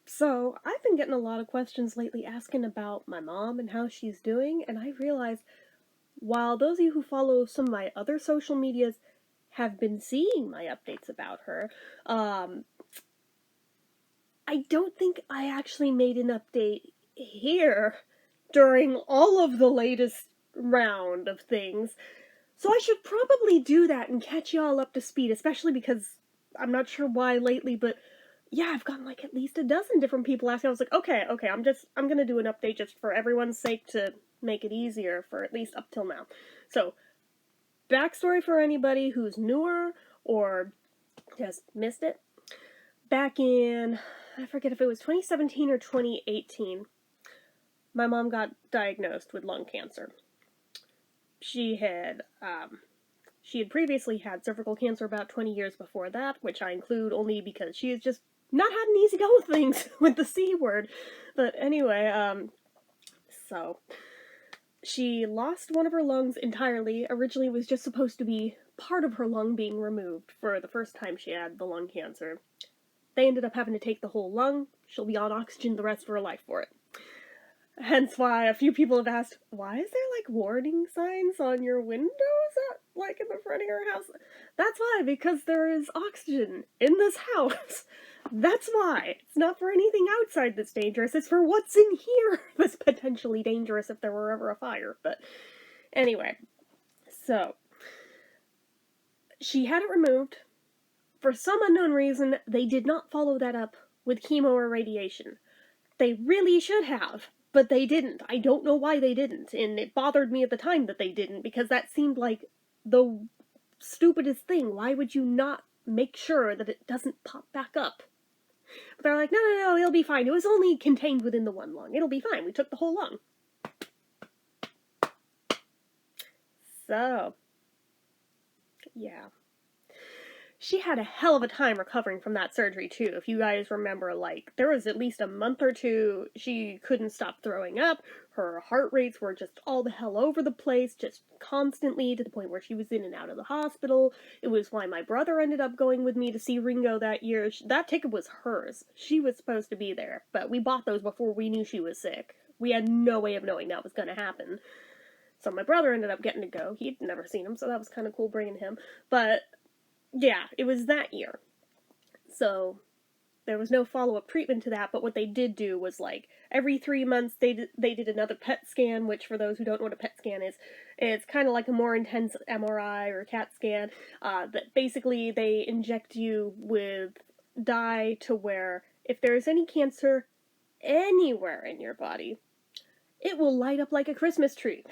So I've been getting a lot of questions lately asking about my mom and how she's doing, and I realized while those of you who follow some of my other social medias have been seeing my updates about her, um, I don't think I actually made an update here during all of the latest round of things. So I should probably do that and catch y'all up to speed, especially because I'm not sure why lately, but yeah, I've gotten like at least a dozen different people asking. I was like, okay, I'm gonna do an update just for everyone's sake to make it easier for at least up till now. So, backstory for anybody who's newer or just missed it. Back in, I forget if it was 2017 or 2018, my mom got diagnosed with lung cancer. She had, she had previously had cervical cancer about 20 years before that, which I include only because she has just not had an easy go with things with the C word. But anyway, so she lost one of her lungs entirely. Originally, it was just supposed to be part of her lung being removed for the first time she had the lung cancer. They ended up having to take the whole lung. She'll be on oxygen the rest of her life for it. Hence why a few people have asked, why is there like warning signs on your windows at, like in the front of your house? That's why, because there is oxygen in this house. That's why. It's not for anything outside that's dangerous, it's for what's in here that's potentially dangerous if there were ever a fire. But anyway, so she had it removed. For some unknown reason, they did not follow that up with chemo or radiation. They really should have, but they didn't. I don't know why they didn't, and it bothered me at the time that they didn't, because that seemed like the stupidest thing. Why would you not make sure that it doesn't pop back up? But they're like, no, it'll be fine. It was only contained within the one lung. It'll be fine. We took the whole lung. So, yeah. She had a hell of a time recovering from that surgery, too. If you guys remember, like, there was at least a month or two she couldn't stop throwing up. Her heart rates were just all the hell over the place, just constantly, to the point where she was in and out of the hospital. It was why my brother ended up going with me to see Ringo that year. That ticket was hers. She was supposed to be there, but we bought those before we knew she was sick. We had no way of knowing that was going to happen. So my brother ended up getting to go. He'd never seen him, so that was kind of cool bringing him. But yeah, it was that year. So there was no follow-up treatment to that, but what they did do was, like, every 3 months they did another PET scan, which, for those who don't know what a PET scan is, it's kind of like a more intense MRI or CAT scan, that basically they inject you with dye to where if there's any cancer anywhere in your body, it will light up like a Christmas tree.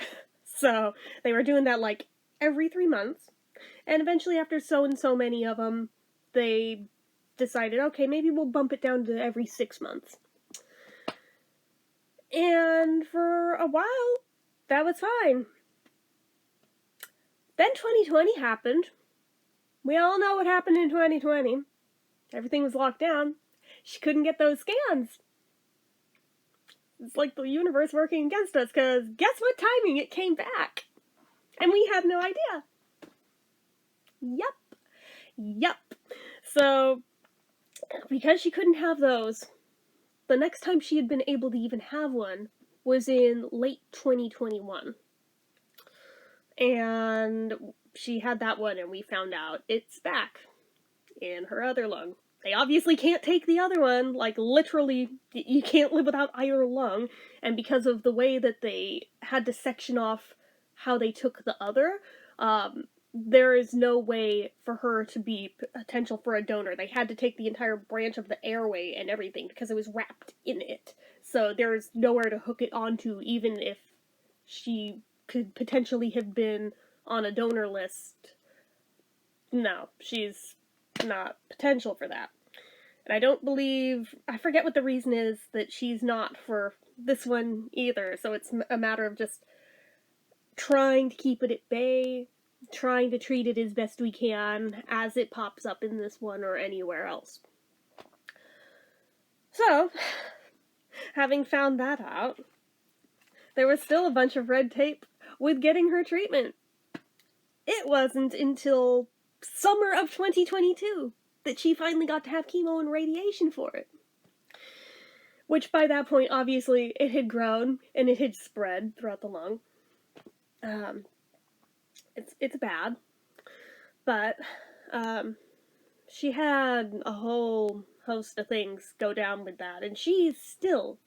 So they were doing that, like, every 3 months. And eventually, after so and so many of them, they decided, okay, maybe we'll bump it down to every 6 months. And for a while, that was fine. Then 2020 happened. We all know what happened in 2020. Everything was locked down. She couldn't get those scans. It's like the universe working against us, because guess what timing? It came back. And we had no idea. Yup. So, because she couldn't have those, the next time she had been able to even have one was in late 2021. And she had that one, and we found out it's back in her other lung. They obviously can't take the other one, like, literally, you can't live without either lung, and because of the way that they had to section off how they took the other, there is no way for her to be potential for a donor. They had to take the entire branch of the airway and everything because it was wrapped in it. So there's nowhere to hook it onto, even if she could potentially have been on a donor list. No, she's not potential for that. And I don't believe, I forget what the reason is that she's not for this one either. So it's a matter of just trying to keep it at bay, trying to treat it as best we can as it pops up in this one or anywhere else. So, having found that out, there was still a bunch of red tape with getting her treatment. It wasn't until summer of 2022 that she finally got to have chemo and radiation for it. which by that point, obviously, it had grown and it had spread throughout the lung. Um, it's bad, but she had a whole host of things go down with that, and she's still,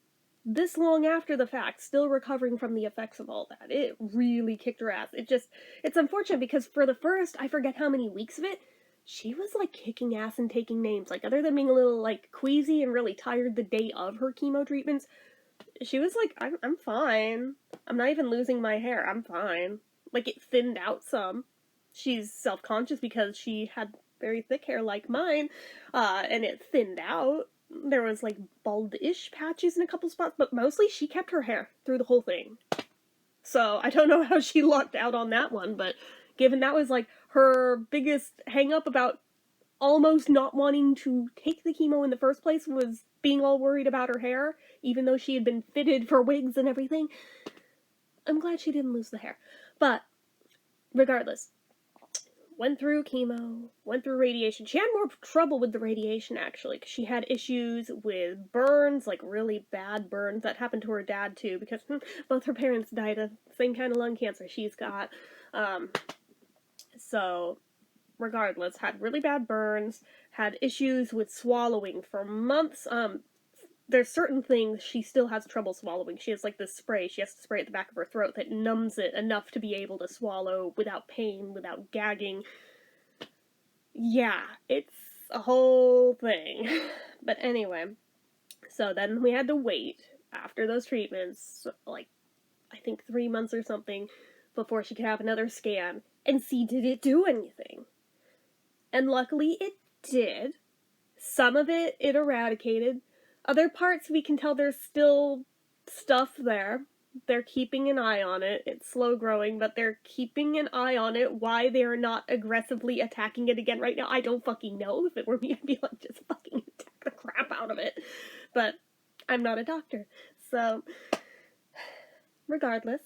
this long after the fact, still recovering from the effects of all that. It really kicked her ass. It's unfortunate because for the first, I forget how many weeks of it, she was like kicking ass and taking names. Like, other than being a little like queasy and really tired the day of her chemo treatments, she was like, I'm fine. I'm not even losing my hair. I'm fine. Like, it thinned out some. She's self-conscious because she had very thick hair like mine, and it thinned out. There was like bald-ish patches in a couple spots, but mostly she kept her hair through the whole thing. So I don't know how she lucked out on that one, but given that was like her biggest hang-up about almost not wanting to take the chemo in the first place, was being all worried about her hair, even though she had been fitted for wigs and everything. I'm glad she didn't lose the hair. But regardless, went through chemo, went through radiation. She had more trouble with the radiation, actually, because she had issues with burns, like really bad burns. That happened to her dad, too, because both her parents died of the same kind of lung cancer she's got. So, regardless, had really bad burns, had issues with swallowing for months. There's certain things she still has trouble swallowing. She has like this spray she has to spray at the back of her throat that numbs it enough to be able to swallow without pain, without gagging. Yeah, it's a whole thing. But anyway, so then we had to wait after those treatments, like, I think 3 months or something, before she could have another scan and see did it do anything. And luckily it did. Some of it eradicated. Other parts we can tell there's still stuff there. They're keeping an eye on it. It's slow growing, but they're keeping an eye on it. Why they're not aggressively attacking it again right now, I don't fucking know. If it were me, I'd be like, just fucking attack the crap out of it. But I'm not a doctor. So, regardless,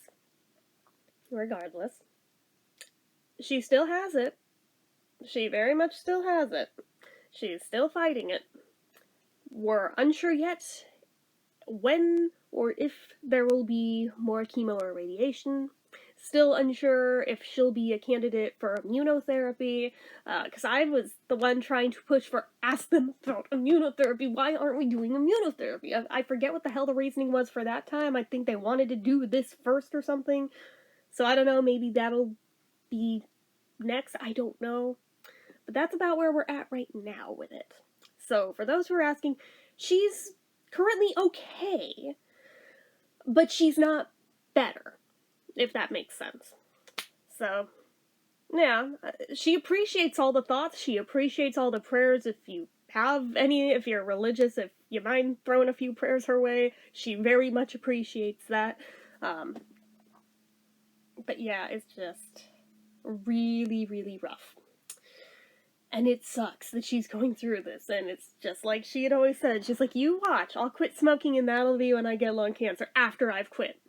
she still has it. She very much still has it. She's still fighting it. We're unsure yet when or if there will be more chemo or radiation. Still unsure if she'll be a candidate for immunotherapy, because I was the one trying to push for, ask them about immunotherapy. Why aren't we doing immunotherapy? I forget what the hell the reasoning was for that time. I think they wanted to do this first or something. So I don't know, maybe that'll be next. I don't know. But that's about where we're at right now with it. So, for those who are asking, she's currently okay, but she's not better, if that makes sense. So, yeah, she appreciates all the thoughts, she appreciates all the prayers. If you have any, if you're religious, if you mind throwing a few prayers her way, she very much appreciates that. But yeah, it's just really, really rough. And it sucks that she's going through this, and it's just like she had always said. She's like, you watch, I'll quit smoking and that'll be when I get lung cancer, after I've quit.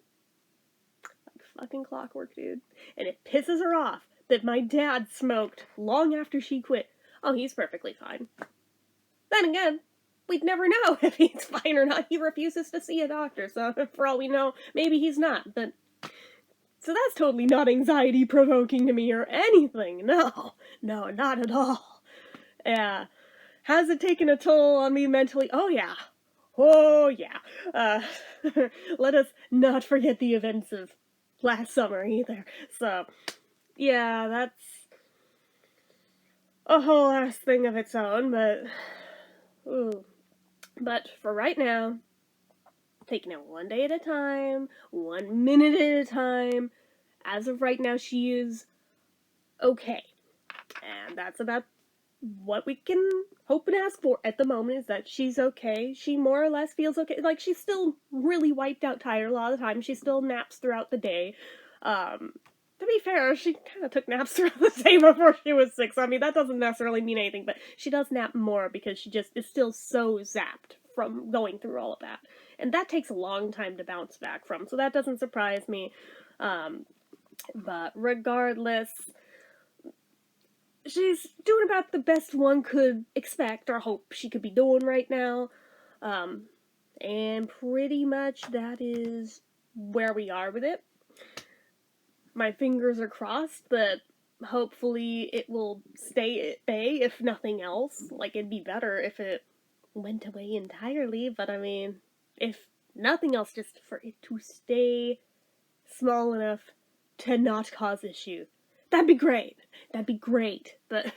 Like fucking clockwork, dude. And it pisses her off that my dad smoked long after she quit. Oh, he's perfectly fine. Then again, we'd never know if he's fine or not. He refuses to see a doctor, so for all we know, maybe he's not, but... So that's totally not anxiety-provoking to me or anything. No, not at all. Yeah. Has it taken a toll on me mentally? Oh, yeah. Oh, yeah. Let us not forget the events of last summer either. So, yeah, that's a whole ass thing of its own, but... Ooh. But for right now, taking it one day at a time, 1 minute at a time. As of right now, she is okay. And that's about what we can hope and ask for at the moment, is that she's okay. She more or less feels okay. Like, she's still really wiped out tired a lot of the time. She still naps throughout the day. To be fair, she kind of took naps throughout the day before she was 6. I mean, that doesn't necessarily mean anything, but she does nap more because she just is still so zapped from going through all of that. And that takes a long time to bounce back from, so that doesn't surprise me. But regardless, she's doing about the best one could expect or hope she could be doing right now. And pretty much that is where we are with it. My fingers are crossed that hopefully it will stay at bay, if nothing else. Like, it'd be better if it went away entirely, but I mean, if nothing else, just for it to stay small enough to not cause issue. That'd be great. That'd be great. But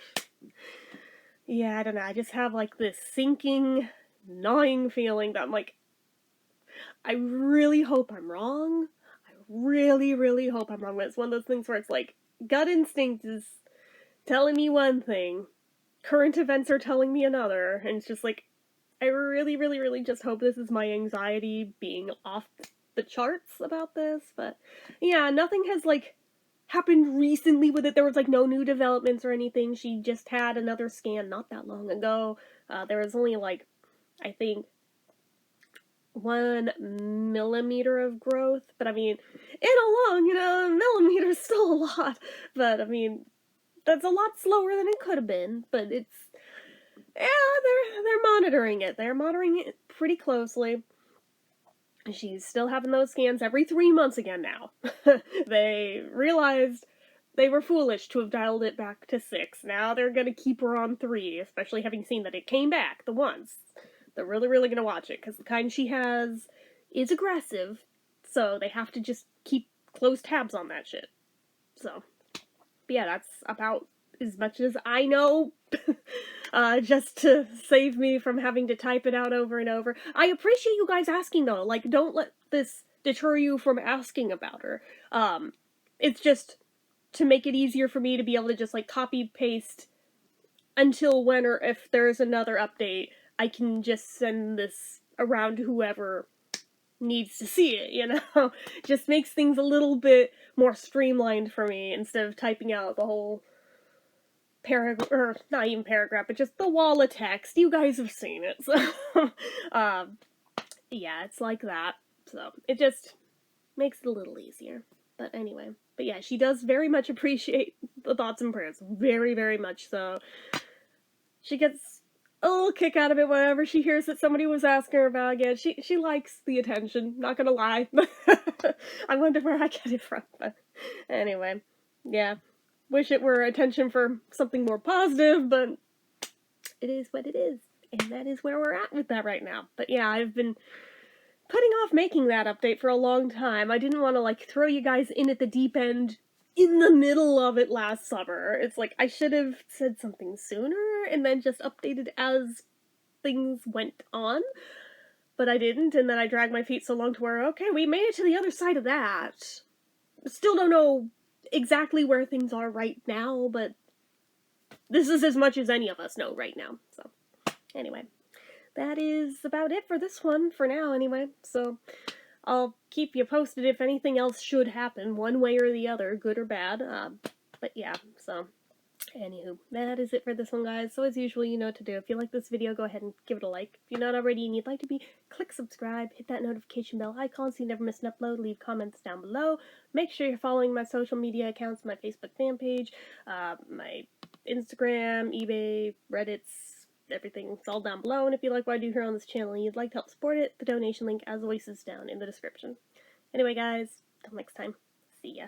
yeah, I don't know. I just have like this sinking, gnawing feeling that I'm like, I really hope I'm wrong. I really, really hope I'm wrong. But it's one of those things where it's like, gut instinct is telling me one thing, current events are telling me another, and it's just like, I really, really, really just hope this is my anxiety being off the charts about this. But yeah, nothing has like happened recently with it. There was like no new developments or anything. She just had another scan not that long ago. There was only like, I think, 1 millimeter of growth, but I mean, in a lung, a millimeter is still a lot, but I mean, that's a lot slower than it could have been, but it's, yeah, they're monitoring it. They're monitoring it pretty closely. She's still having those scans every 3 months again now. They realized they were foolish to have dialed it back to 6. Now they're gonna keep her on 3, especially having seen that it came back the once. They're really, really gonna watch it, because the kind she has is aggressive, so they have to just keep close tabs on that shit. So, but yeah, that's about as much as I know, just to save me from having to type it out over and over. I appreciate you guys asking, though. Like, don't let this deter you from asking about her. It's just to make it easier for me to be able to just, like, copy-paste until when or if there's another update, I can just send this around to whoever needs to see it, Just makes things a little bit more streamlined for me instead of typing out the whole paragraph, or not even paragraph, but just the wall of text. You guys have seen it, so yeah, it's like that. So it just makes it a little easier. But anyway, but yeah, she does very much appreciate the thoughts and prayers, very, very much so. She gets a little kick out of it whenever she hears that somebody was asking her about it. She likes the attention, not gonna lie. I wonder where I get it from, but anyway, yeah. Wish it were attention for something more positive, but it is what it is, and that is where we're at with that right now. But yeah, I've been putting off making that update for a long time. I didn't want to, like, throw you guys in at the deep end in the middle of it last summer. It's like, I should have said something sooner, and then just updated as things went on. But I didn't, and then I dragged my feet so long to where, okay, we made it to the other side of that. Still don't know exactly where things are right now, but this is as much as any of us know right now. So, anyway, that is about it for this one, for now anyway. So, I'll keep you posted if anything else should happen, one way or the other, good or bad. But yeah, so, anywho, that is it for this one, guys. So as usual, you know what to do. If you like this video, go ahead and give it a like. If you're not already and you'd like to be, click subscribe, hit that notification bell icon so you never miss an upload, leave comments down below. Make sure you're following my social media accounts, my Facebook fan page, my Instagram, eBay, Reddit's, everything. It's all down below. And if you like what I do here on this channel and you'd like to help support it, the donation link, as always, is down in the description. Anyway, guys, till next time, see ya.